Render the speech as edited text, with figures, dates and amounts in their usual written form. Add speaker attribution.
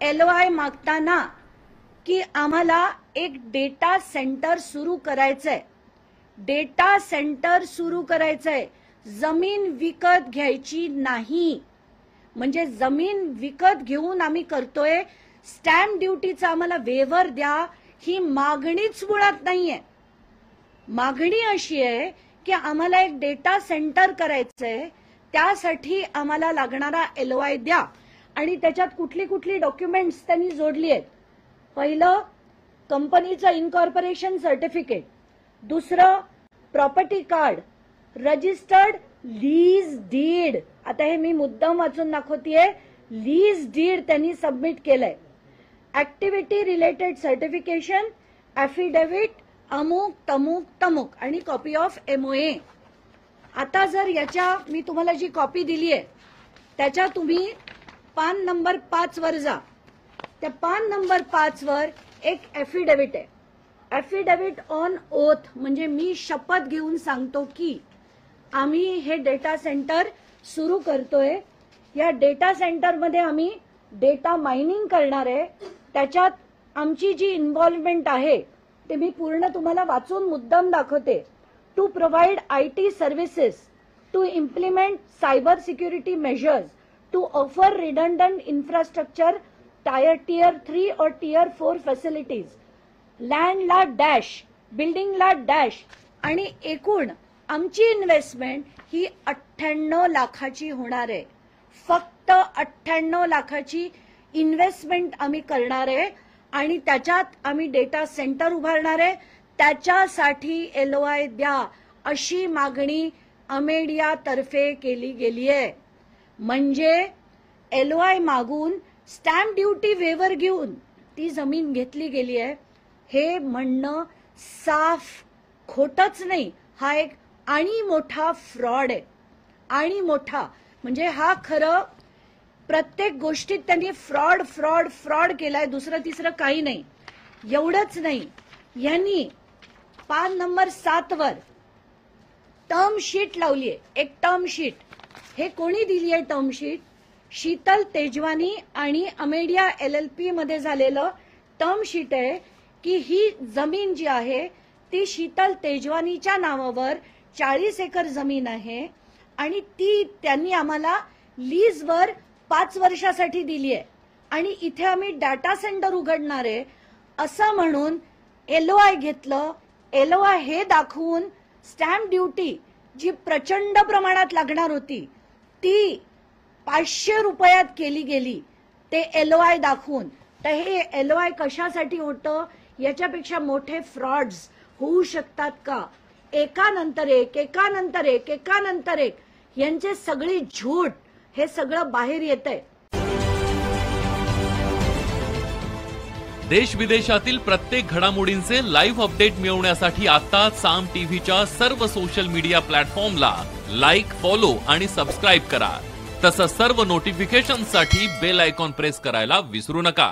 Speaker 1: LOI मागताना की आम्हाला एक डेटा सेंटर सुरू करायचंय, डेटा सेंटर सुरू करायचंय, जमीन विकत घ्यायची नाही. म्हणजे जमीन विकत घेऊन आम्ही करतोय, स्टॅम्प ड्युटीचा आम्हाला वेव्हर द्या, ही मागणीच मुळात नाहीये. मागणी अशी आहे की आम्हाला एक डेटा सेंटर करायचंय, त्यासाठी आम्हाला लागणारा LOI द्या. आणि त्याच्यात कुठली कुठली डॉक्युमेंट्स त्यांनी जोडली आहेत. पहिलं कंपनीचं इनकॉर्पोरेशन सर्टिफिकेट, दुसरं property card, registered lease deed. आता हे मी मुद्दाम वाचून दाखवतेय, लीज डीड त्यांनी सबमिट केलंय. ऍक्टिव्हिटी रिलेटेड सर्टिफिकेशन, ॲफिडेव्हिट, अमुक तमुक तमुक आणि कॉपी ऑफ MOA. आता जर याच्या मी तुम्हाला जी कॉपी दिली आहे त्याच्या तुम्ही पान नंबर 5 वर जा. त्या पान नंबर 5 वर एक ॲफिडेव्हिट आहे. ॲफिडेव्हिट ऑन ओथ म्हणजे मी शपथ घेऊन सांगतो की आम्ही हे डेटा सेंटर सुरू करतोय. या डेटा सेंटरमध्ये आम्ही डेटा मायनिंग करणार आहे. त्याच्यात आमची जी इन्व्हॉल्वमेंट आहे ते मी पूर्ण तुम्हाला वाचून मुद्दाम दाखवते. To provide IT services, to implement cyber security measures, to offer redundant infrastructure, Tier 3 और Tier 4 फॅसिलिटीज, लँडला डॅश, बिल्डिंगला डॅश. आणि एकूण आमची इन्व्हेस्टमेंट ही 98 लाखाची होणार आहे. फक्त 98 लाखाची इन्व्हेस्टमेंट आम्ही करणार आहे आणि त्याच्यात आम्ही डेटा सेंटर उभारणार आहे. त्याच्यासाठी LOI द्या अशी मागणी अमेडिया तर्फे केली गेली आहे. म्हणजे LOI मागून स्टॅम्प ड्युटी वेव्हर घेऊन ती जमीन घेतली गेली आहे. हे म्हणणं साफ खोटच नाही, हा एक आणि मोठा फ्रॉड आहे. आणि मोठा म्हणजे हा खरं प्रत्येक गोष्टीत त्यांनी फ्रॉड फ्रॉड फ्रॉड केलाय, दुसरं तिसरं काही नाही. एवढंच नाही, यांनी पान नंबर 7 वर टर्म शीट लावली आहे. एक टर्म शीट. हे कोणी दिली आहे टर्म शीट? शीतल तेजवानी आणि अमेडिया LLP मध्ये झालेलं टर्म शीट आहे की ही जमीन जी आहे ती शीतल तेजवानीच्या नावावर 40 एकर जमीन आहे आणि ती त्यांनी आम्हाला लीजवर 5 वर्षासाठी दिली आहे. आणि इथे आम्ही डाटा सेंटर उघडणार आहे असं म्हणून LOI घेतलं. LOI हे दाखवून स्टॅम्प ड्युटी जी प्रचंड प्रमाणात लागणार होती ती 500 रुपयात केली गेली, ते LOI दाखवून. तर हे LOI कशासाठी होतं? याच्यापेक्षा मोठे फ्रॉड्स होऊ शकतात का? एकानंतर एक एकानंतर एक एकानंतर एक यांचे सगळी झूट हे सगळं बाहेर येतंय.
Speaker 2: देश विदेशातील प्रत्येक घडामोडींचे लाईव्ह अपडेट मिळवण्यासाठी आता साम टीव्हीच्या सर्व सोशल मीडिया प्लॅटफॉर्मला लाईक, फॉलो आणि सबस्क्राईब करा. तसंच सर्व नोटिफिकेशनसाठी बेल आयकॉन प्रेस करायला विसरू नका.